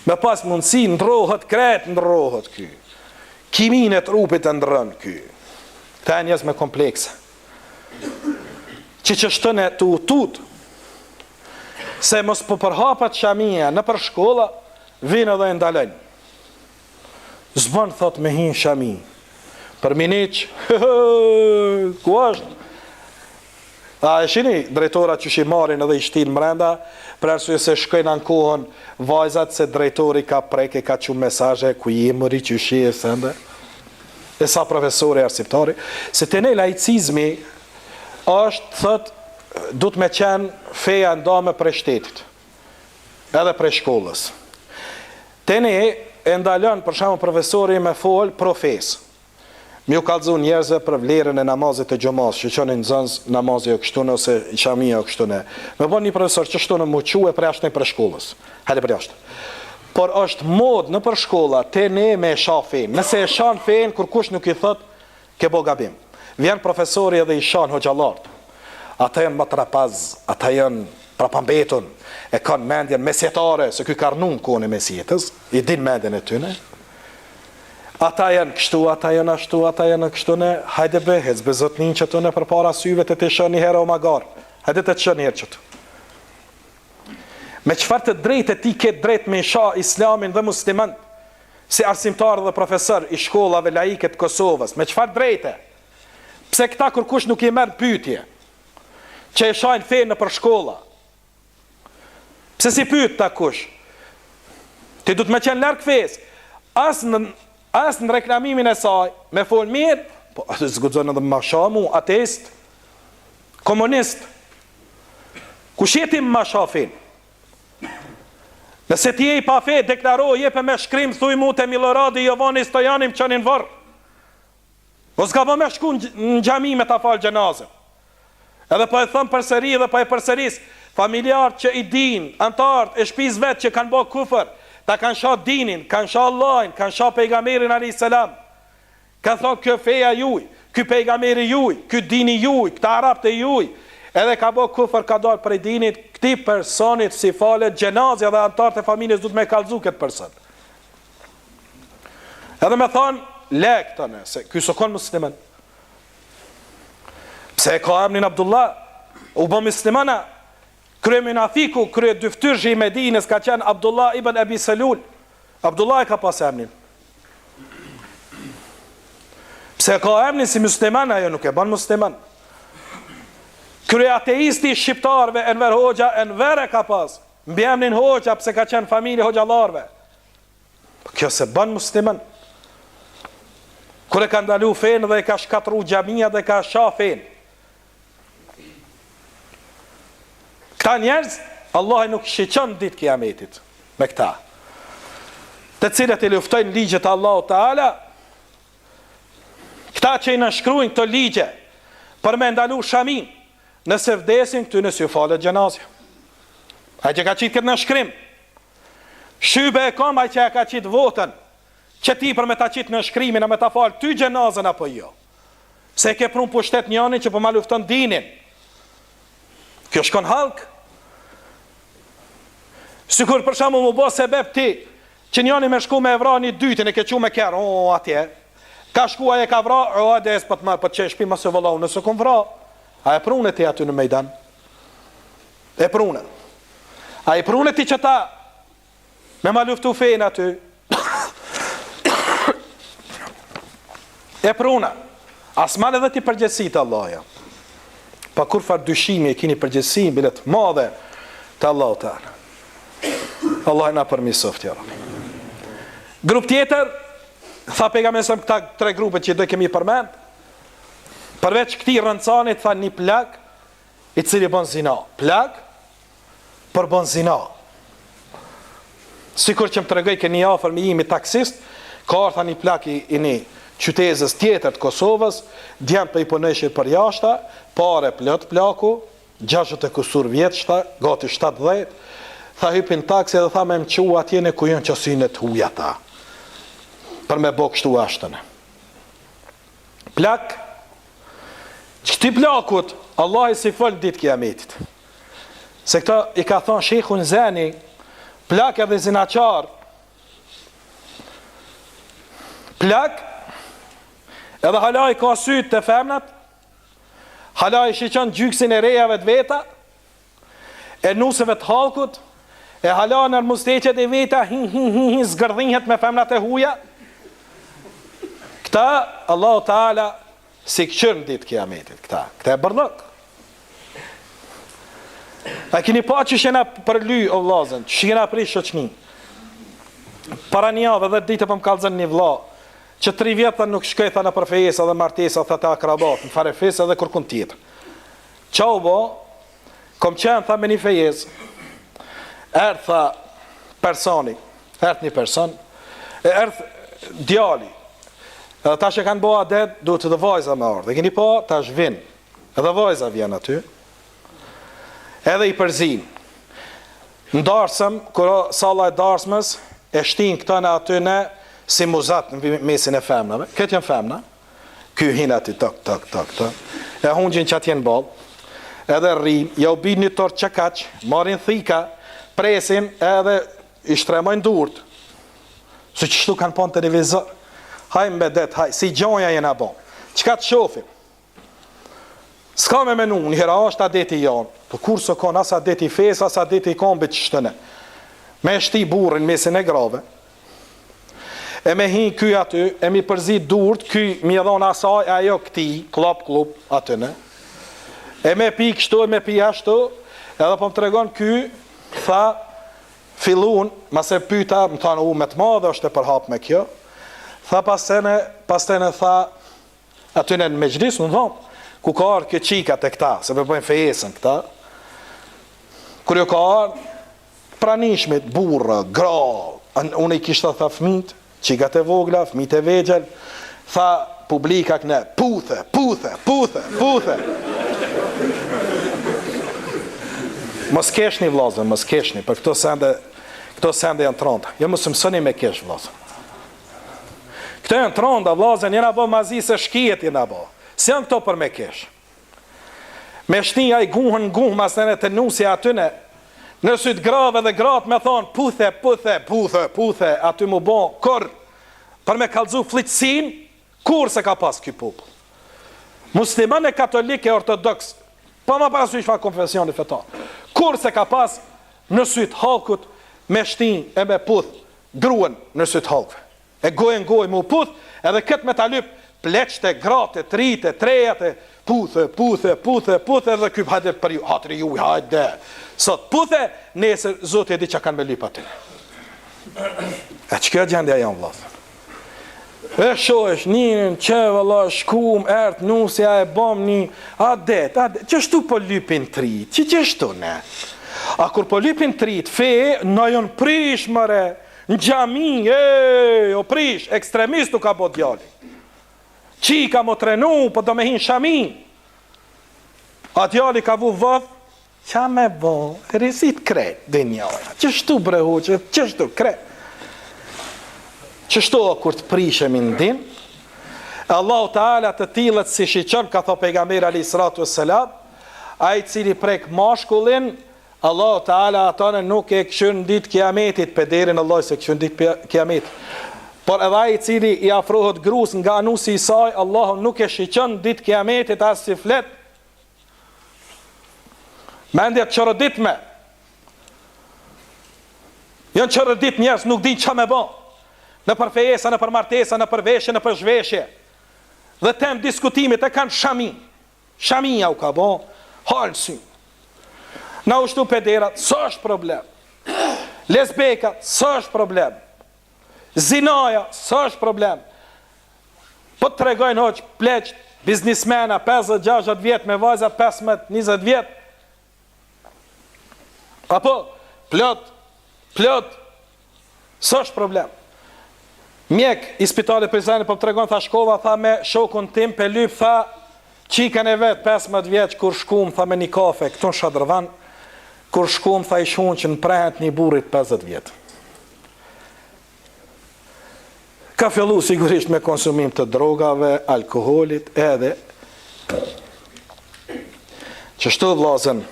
Me pas mundësi, ndrohet kret, ndrohet ky. Kimin e trupit e ndrën ky. Ta e njës me komplekse. Që shtën e të utut, se mos po përhapat shamia në për shkolla, vinë edhe ndalen. Zbën thot me hin shami. Për miniq, ku është? A e shini drejtora që shi marin edhe i shtin mrenda, për arsye se shkojnë në kohën vajzat se drejtori ka preke, ka që mesaje, ku i mëri që shi e sende, e sa profesori arsiptari, se të ne laicizmi është, thot, du të me qenë feja ndame për shtetit, edhe për shkollës. Të ne e ndalën, për shamë profesori me folë profes. Mi u kalëzu njerëzve për vlerën e namazit të gjomas, që qënë në zënz namazit o kështune, ose shamia o kështune. Me bon një profesor që shtune mu quë për jashtë në për shkollës. Hajde për jashtë. Por është mod në për shkolla, të ne me e sha fejnë. Nëse e shan fejnë, kur kush nuk i thot, ke bo gabim. Vjen profesori edhe i shan hoxalartë. Ata janë më trapaz, ata janë prapambetun, e kanë mendjen mesjetare, se ky karnun kone mesjetës, i din mendjen e tyne. Ata janë kështu, ata janë ashtu, ata janë kështu ne, hajde behec, bezotnin që të ne për para syve të të shën një herë o magar, hajde të të shën një herë që të. Me qëfar të drejt e ti ketë drejt me isha islamin dhe musliman, si arsimtar dhe profesor i shkollave laike të Kosovës, me qëfar drejte? Pse këta kërkush nuk i merë pyetje, që e shajnë fejnë në për shkolla. Pse si pyet ta kush? Ti du të me qenë lërk fejës. As në reklamimin e saj, me folë mirë, po atë zgudzon edhe ma shamu, ateist, komunist. Kush jetim ma shafin? Nëse ti e i pa fejë, deklaroj, jepe me shkrim, thuj mu të Miloradi, Jovani, Stojanim, qënin vërë. O s'ka po me shku në gjami me ta falë gjenazën. Edhe po e thëmë përsëri dhe po e përsëris, familjarët që i din, antarët e shpiz vetë që kanë bo kufër, ta kanë sha dinin, kanë sha Allahin, kanë sha pejgamberin a.s. Kanë thonë kjo feja juj, kjo pejgamberi juj, kjo dini juj, këta arabët e juj, edhe ka bo kufër, ka dalë prej dinit, këti personit si falet gjenazja dhe antarët e familjes du të me kalzu këtë person. Edhe me thonë, le këtëne, se kjo së konë muslimen. Pse e ka emnin Abdullah, u bë muslimana, krye munafiku, krye dyftyrshi i Medinës ka qenë Abdullah ibn Abi Salul. Abdullah e ka pas emnin. Pse e ka emnin si musliman, ajo nuk e bën musliman. Krye ateisti shqiptarve, Enver Hoxha, Enver e ka pas. Mbi emnin Hoxha, pse ka qenë familje hoxhallarve. Kjo se bën musliman. Kur e ka ndalu fenë dhe e ka shkatru xhamia dhe ka sha fenë. Këta njerëz, Allah nuk shiqon ditë kiametit me këta, të cilët i luftojnë ligjet Allahu Teala, këta që i nënshkruajnë këto ligje për me ndalu shamin, nëse vdesin këty nësë ju falet gjenazja. Ai që ka qitë këtë nënshkrim, shybe e kam ai që ka qitë votën, që ti për me ta qitë nënshkrimin a me ta falë ty gjenazën apo jo. Se ke prun pushtet njënin që po ma lufton dinin. Kjo shkon halk. Sikur për shembull më bë sebeb ti që njëri më shku me evra një dytin e ke qu me kerë, atje. Ka shkuaj e ka vra, des po të marr po të çesh pi mos e vëllau nëse kom vra. A e prunë ti aty në mejdan? E prunë. A e prunë ti që ta me ma luftu fejnë aty? E pruna. Asman edhe ti përgjësit Allahja. Pa kur far dyshimi e kini përgjësim, bilet madhe të Allah të alë. Allah e na përmisoft, ja Rabbi. Grup tjetër, tha pejgamberi sa këta 3 grupe që do kemi përmend, përveç këtij rëncanit tha një plak i cili bën zina. Plak për bën zina. Sikur që më tregoj ke një afër me jemi taksist, ka ardha një plak i një qytetës tjetër të Kosovës, djemt për i punëshit për jashta, pare plot plaku, 60 e kusur vjetështa, gati 70, tha hypin taksi dhe tha me më qua atjene ku jënë qësine të huja ta, për me bo kështu ashtëne. Plak, që këti plakut, Allah i si fëll ditë kiametit. Se këta i ka thonë Sheikhun Zeni, plak edhe zinaqar, plak, edhe hala i ka sytë të femnat, hala i shiqon gjyksin e rejave të veta, e nusëve të halkut, e hala nër musteqet e veta, zgërdhinjet me femnat e huja. Këta, Allahu Teala, si këqërn ditë kiametit, këta e bërlëk. A kini pa që shena përly o vlazën, që shena prish shoqni. Para një javë dhe ditë për më kalëzën një vla, që 3 vjetë nuk shkoj tha në përfejesa dhe martesa tha të akrabat, në farefesa dhe kërkun tjetër. Qa u bo, kom qenë tha me një fejes, erë tha personi, erë një person, erë djali, edhe ta që kanë bo adet, duhet të dhe vajza me orë, dhe kini po, ta shvin, edhe vajza vjen aty, edhe i përzin. Ndarsëm, kërë salla e darsmës, e shtin këta në aty në si muzat në mesin e femnave. Këtë janë femna, ky hin aty tok, e hungjin që atjen bol, edhe rrim, ja u bin një torë qakaq, marin thika, presin, edhe i shtremojnë durt, se që shtu kanë pon televizor, haj me det, haj, si gjonja jena bon, qka të shofim? S'ka me menu, njëra është adeti janë, për kur së konë asa adeti fes, asa adeti kombit që shtëne, me shti burin mesin e grave, e me hin ky aty, e mi përzi durt, ky mi edhon asaj, ajo këti, klop, atyne, e me pi kështu, e me pi ashtu, edhe po më tregon ky, tha, fillun, mase pyta, më thanë me të madhe, është e përhap me kjo, tha pastene tha, atyne në mejlis, në thonë, ku ka arë kjo qikat e këta, se për bëjnë fejesën këta, kur jo ka arë, pranishmit, burë, gra, unë i kishtë tha fmit, qikat e vogla, fmit e vegjel, tha publika këne, puthe. Mos keshni vlazën, mos keshni, për këto sende janë tronda. Jo mos mësoni me kesh vlazën. Këto janë tronda, vlazën, jena bo mazi se shkijet jena bo. Si janë këto për me kesh? Me shnia i guhën mas në të nusja atyne, në sytë grave dhe gratë me thonë, puthe, aty mu bon, kur, për me kalzu fliqësin, kur se ka pas këj popull. Musliman e katolik e ortodoks, pa ma parasysh fa konfesioni fetar, kur se ka pas në sytë halkut, me shtin e me puth, gruen në sytë halkve. E gojën mu puth, edhe këtë me talyp, pleqte, grate, trite, trejate, puthe, edhe kyp hajde për ju, hatri ju, hajde. Sot, puthe, nesër, zotë e di që kanë me lypa të. E që kjo gjendja janë vlasë. E shohesh, njën, që vëlla, shkum, ert, nusja e bom, një, adet, që shtu po lypin trit, që shtu ne? A kur po lypin trit, fe, në jonë prish, mëre, në gjami, o prish, ekstremistu ka bo djali. Qika mo trenu, po do me hin shamin. A djali ka vu vëth, qa me bo, rizit kret, dhe njoja. Qështu brehu, qështu kret. Qështu kur të prishem indin, Allahu Teala të tilët si shiqon, ka tho pejgamberi alayhi salatu wassalam, ai cili prek mashkullin, Allahu Teala atone nuk e këshën ditë kiametit, pederin Allah se këshën ditë kiametit. Por edhe ai i cili i afrohet grus nga anusi i saj, Allahu nuk e shiqon ditë kiametit as si flet. Mendja të qërëdit me. Jënë qërëdit njerës nuk din që me bo. Në për fejesa, në për martesa, në për veshje, në për zhveshje. dhe tem diskutimit e kanë shami. Shamia u ka bo, halë sy. Na ushtu pederat, së është problem. Lesbekat, së është problem. Zinaja, së është problem. Po të tregojnë hoqë pleqët, biznismena, 50-60 vjetë me vajza 15-20 vjetë. Apo, plot, së është problem. Mjek i spitalit Prizrenit po të tregon, tha shkova, tha me shokun tim, pe lyp, tha, qikën e vetë 15 vjeç, kur shkum, tha me një kafe, këtu në Shadrvan, kur shkum, tha i shun që në prehet një burit 50 vjetë. Ka fillu sigurisht me konsumim të drogave, alkoholit, edhe që shtu vllazën,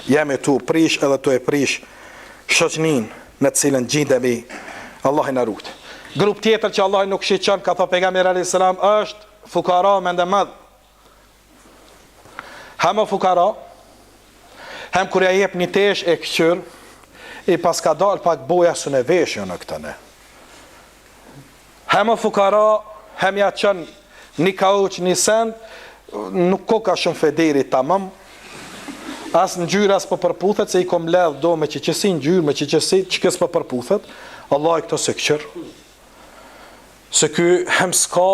jemi tu prish edhe tu e prish shoqnin në cilën gjindemi, Allah i na ruajt. Grup tjetër që Allah nuk shiqon, ka thënë pejgamberi alayhis salam, është fukara me ndëmadh. Hamë fukara, hem kur ja jep një tesh e këqyr, i pas ka dal pak boja së në veshjo në këtëne. Hamë fukara, hem ja qën një kauq, një send, nuk ko ka shumë federi tamam, as në gjyr as po përputhet, se i kom ledh do me qëqësi në gjyr, me qëqësi, që kësë po përputhet, Allah i këto se këqyr. Se ky hem s'ka,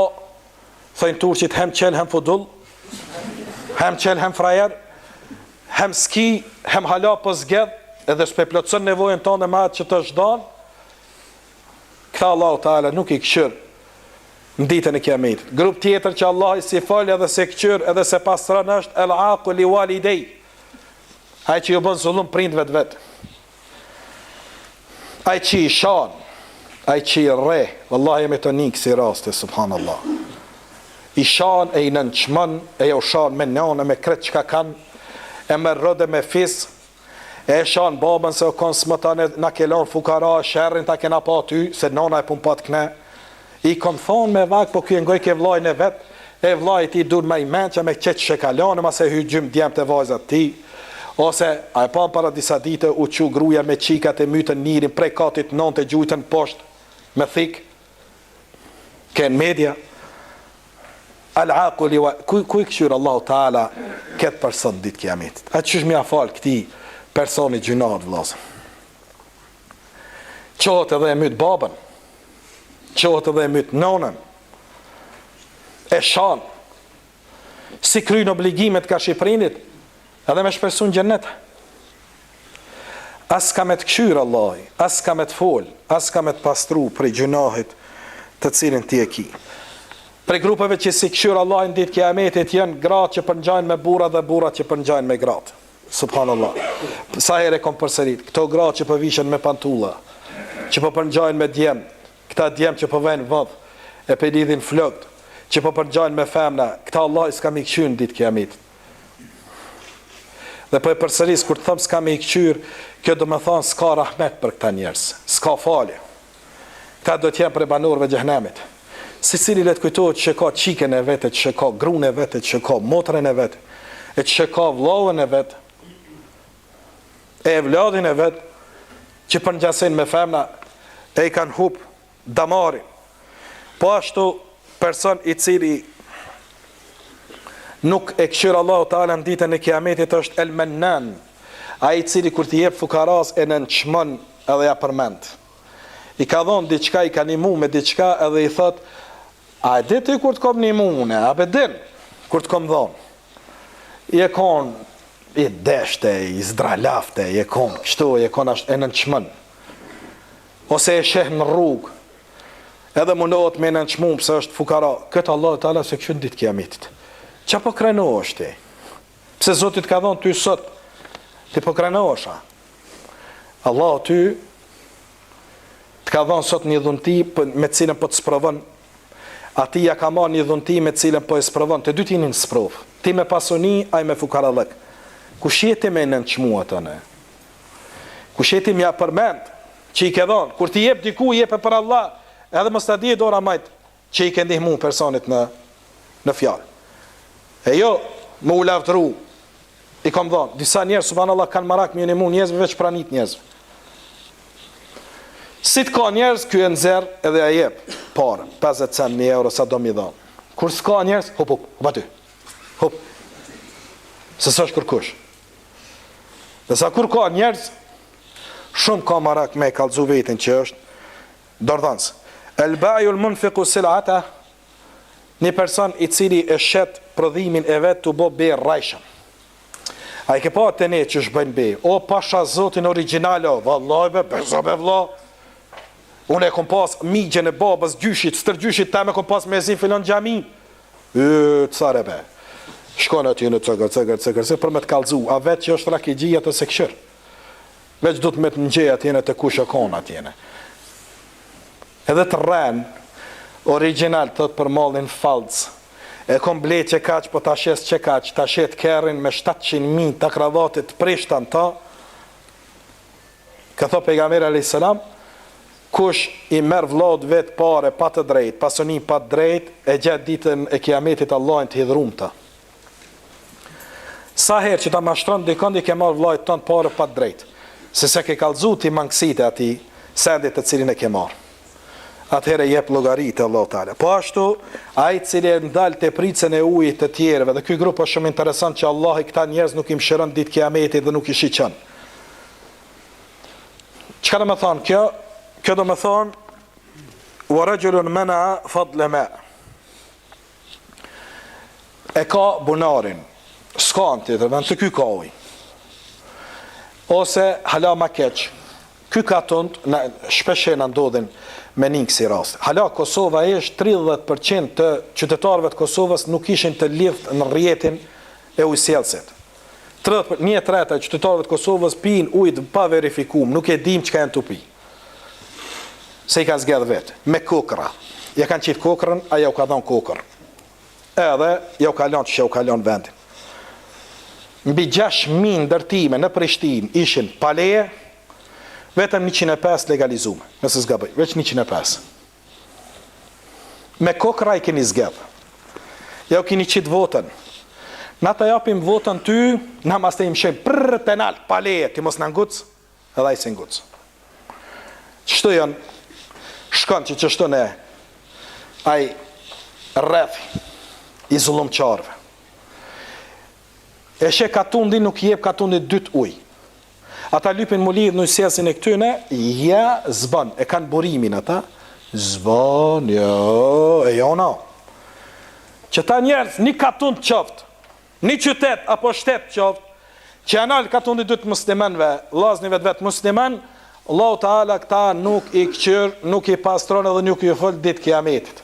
thëjnë turqit, hem qel, hem fudull, hem qel, hem frajer, hem ski, hem hala për zgedh, edhe shpe plotësën nevojën tonë dhe matë që të shdan, këta Allahu Teala nuk i këshyr në ditën e kiametit. Grup tjetër që Allah i si falë edhe se këqyr edhe se pastron është el aqu li walidej, ai që ju bën zullum prindve të vetë, ai që i shan, ai që i rre, vallahi me të nikë si raste, subhanallah, i shan e i nënçmën, e jo shan me nënë, me kretë që ka kanë, e me rëdhe me fis, e shan babën se o konë smëtane na kelon fukara, shërrin ta kena pa ty, se nona e pun pat këne, i kom thonë me vak, po kjo ngoj ke vlajnë e vetë, e vlajnë ti dur me i menë që me qetë shekalanë, ma se hy gjymë djemë të vajzat ti, ose a e pan para disa dite u qu gruja me qikat e mytën njërin, prej katit non të gjujtën poshtë, me thik, kënë media, al-aquli wa ku i këshyr Allahu Teala këtë person ditë kiametit. A qysh mja falë këti personi gjynat vllazë. Qohët edhe e mytë babën, qohët edhe e mytë nonën, e shanë, si kryjnë obligimet ka Shqiprinit, edhe me shpesu në gjennet. As ka me të këshyr Allahi, as ka me të folë, as ka me të pastru prej gjynahit të cilin ti e ki. Pre grupeve që si këshyr Allah në ditë kiametit janë gratë që përngjajnë me bura dhe burat që përngjajnë me gratë. Subhanallah. Sa here kom përsërit, këto gratë që përvishën me pantulla, që përngjajnë me djemë, këta djemë që përvejnë vëdh, e për lidhin flokët, që përngjajnë me femna, këta Allah i s'ka mi këshyr në ditë kiametit. Dhe për përsëris, kur të thëmë s'ka mi këshyr, kjo do me thonë s'ka rahmet për këta njerës, s'ka falje. Këta do t'jem për banorëve xhenemit. Si cili le të kujtohet që ka qikën e vetë, që ka grun e vetë, që ka motrën e vetë, e që ka vllahën e vetë, e vladin e vetë, që përngjasin me femna, e i kanë hup damarin. Po ashtu person i cili nuk e këshyr Allahu Teala në ditën e kiametit është el mennan, ai i cili kur t'i jep fukaras e nënçmon edhe ja përmend. I ka dhonë diçka, i ka nimu me diçka edhe i thot, a e diti kur të kom një mune, a be din, kur të kom dhonë. I e konë, i deshte, i zdralafte, i e konë, kështu, i e konë ashtë e nënçmën. Ose e sheh në rrugë, edhe mundohet me nënçmun, pëse është fukara. Këtë Allah Teala se këshën ditë kiametit. Qa po kreno është ti? Pëse Zotit ka dhonë ty sot, ti po kreno është. Allah ty, të ka dhonë sot një dhunti, me cilën po të sprovën, ati ja ka marrë një dhunti me cilën po e sprovon, të dy t'inin sprovë. Ti me pasoni, aj me fukarallëk. Kush jeti me nënçmu atëne? Kush jeti mja përmend, që i ke dhonë, kur ti jep diku, jep e për Allah, edhe mos ta di dora majt, që i ke ndihmu personit në fjalë. E jo, më u lavdru, i kom dhonë, disa njerë, subhanallah, kanë marak me unimu njerëzve, veç pranit njerëzve. Si të ka njerëz, kjo e nëzër edhe a jep parën, 50 cent, 1 euro, sa do mi dhonë. Kur s'ka njerëz, hop aty. Hop. Se s'është kërkush. Dhe sa kur ka njerëz, shumë ka marak me kallzu vetin që është dordhans. El ba'yul munfiqu sil'ata, një person i cili e shet prodhimin e vet të bo be rrajshëm. A i ke pa të ne që shbëjnë be, o pasha zotin originalo, vallaj be, bezo be vla. Unë e kom pas migjen e babës gjyshit, stër gjyshit ta me kom pas me zin filon gjami. Tsare be. Shkon aty në cëgër, për me të kallzu, a vetë që është rakigjia të se këshër. Veç du të me të nxeja tjene të kushë kona tjene. Edhe të rren, original të për mallin falc, e kom ble që kaq, po ta shes që kaq, ta shet kerin me 700.000 të kravatit prishtan ta, ka tho pejgamberi a.s. Kush i merr vllot vet pare pa të drejt, pasoni pa të drejt, e gjatë ditën e kiametit Allahin të hidhrumta. Sa herë që ta mashtron dikon i ke marr vllajt ton pare pa të drejt, se se ke kallzu ti mangësitë atij sendit të cilin e ke marr. Atëherë jep llogaritë Allahu Teala. Po ashtu ai i cili ndal te pricën e ujit të tjerëve, dhe ky grup është shumë interesant që Allah i këta njerëz nuk i mëshiron ditë kiametit dhe nuk i shiqon. Çka do të thonë kjo? Kjo do me thonë, wa rajulun mena fadle ma. E ka bunarin, s'ka në tjetër, vend të ky ka uj. Ose hala ma keq, ky ka tund, shpeshe në ndodhin me një kësi rast. Hala Kosova është 30% të qytetarëve të Kosovës nuk ishin të lidhë në rjetin e ujësjelësit. 1/3 e qytetarëve të Kosovës pinë ujtë pa verifikum, nuk e dim që ka janë të pi. Se i ka zgjedh vetë, me kokra. Ja kanë qitë kokrën, aja u ka dhonë kokër. Edhe, ja u kalon që ja u kalon vendin. Mbi 6.000 ndërtime në Prishtinë ishin paleje, vetëm 105 legalizume, nëse zgabëj, veç 105. Me kokra i keni zgjedh. Ja u keni qitë votën. Na ta japim votën ty, na mas të im shemë, prrë penal, paleje, ti mos në ngucë, edhe i se ngucë. Qështu janë? Shkon që qështën e aj rrethi i zullumqarve. E she katundi nuk jep katundi 2 uj. Ata lypin mu lidh në sjelsin e këtyne, ja zban, e kanë burimin ata, zban, jo, e jo na. Që ta njerës një katund qoftë, një qytet apo shtet qoftë, që anal katundi 2 muslimanve, lazni vetë musliman, Allahu Teala këta nuk i këqyr, nuk i pastron edhe nuk i fol ditë kiametit.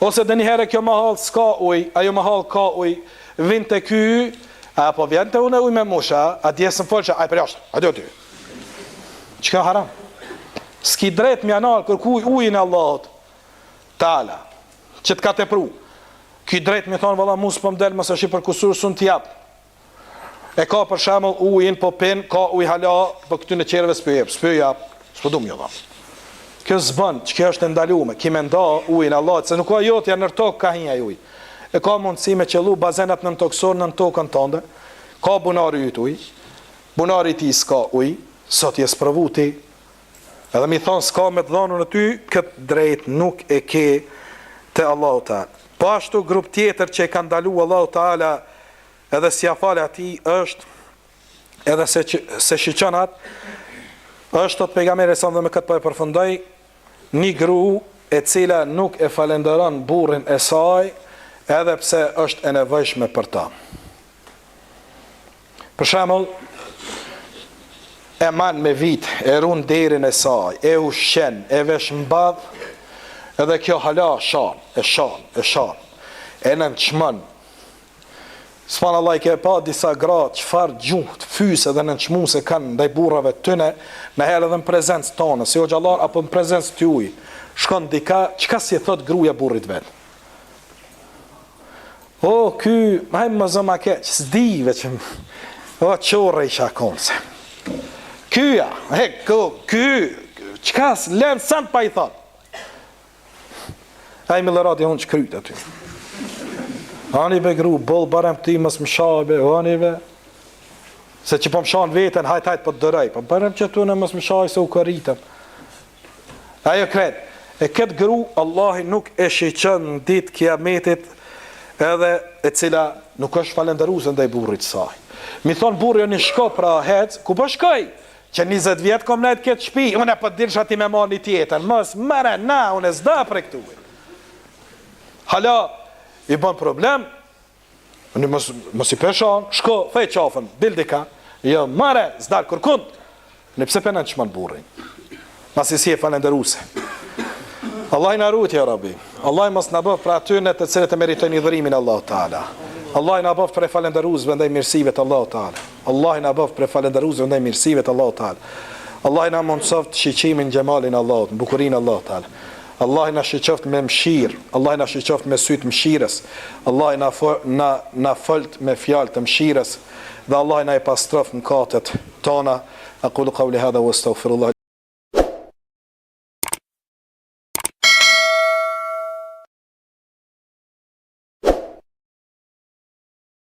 Ose dhe njëherë kjo mahal s'ka uj, ajo mahal ka uj, vind të ky, apo vjen të une uj me musha, a djesën folë që, aj për jashtë, a ty. Qëka haram? S'ki drejt mjanal kërkuj ujin e Allahut Teala, që t'ka të pru. Ki drejt mi thonë, valla musë për mdel, mësë shi për kusur sun t'jap. E ka për shembull ujin, po pin, ka uj hala, po këty në qereve s'pë jap, s'po du m'jo dha. Kjo zbën, që kjo është ndalume, kime nda ujin Allah, se nuk ka jotja nër tokë ka hinja uj. E ka mundësi me qëllu bazenat në toksor në tokën tënde, ka bunari yt uj, bunari ti s'ka uj, sot jes provu ti, edhe mi thonë s'ka me të dhanu në ty, këtë drejt nuk e ke të Allahu Teala. Po ashtu grup tjetër që e ka ndalu Allahu Teala, edhe si afale ati është, edhe se shiqonat, është të pejgamberi sa dhe me këtë po e përfundoj, një gru e cila nuk e falenderon burrin e saj, edhe pse është e nevojshme për ta. Për shembull, e man me vit, e run derin e saj, e ushqen, e vesh mbadh, edhe kjo hala shan, e në nënçmon. Subhanallah, i ke pa disa gratë çfarë gjuhë, fyse dhe nënçmuese kanë ndaj burrave tyne, në herë edhe në prezencë tonë, si o xhallar apo në prezencë të uj. Shkon dika, çka si thot gruaja burrit vet. O, ky, hajmë më zëma keq, s'di veçëm, o, qorre isha konse. Kyja, ky, çka s'len sant pa i thot. Hajmë lë radio unë që kryt aty. Anive gru, bol barem ti mës më shabe, anive, se që po më shanë vetën, hajt po të dërej, po barem që tu në mës më shaj se u këritëm. Ajo kret, E këtë gru, Allahi nuk e shiqën në ditë kiametit, edhe e cila nuk është falenderuese ndaj burrit saj. Mi thonë burri një shko pra hec, ku po shkoj? Që 20 vjetë kom nejtë këtë shpi, unë e po dilsha ti me marrë një tjetër, mos mëre, na, unë e zda për këtu. Hala, i bën problem, unë mos i peshan, shko, fej qafën, bildi ka, jo, mëre, zdar kërkund, në pse pënën që manë burrin, masi si e falenderuse. Allah i në rrujt, ja Rabbi, Allah i mos në bëf për atyne të cilët e meritojnë i dhërimin Allah Ta'ala. Allah i në bëf për e falenderuzve ndaj mirësive të Allah Ta'ala. Allah i në bëf për e falenderuzve ndaj mirësive të Allah Ta'ala. Allah i në mundësoft shiqimin gjemalin Allah, në bukurin Allah Ta'ala. Allah i në shiqoft me mshirë, Allah i në shiqoft me sytë mshirës, Allah i në fëlt me fjallë të mshirës, dhe Allah i në i pastrof në katët tona. Aqulu qawli hadha wa astaghfirullah.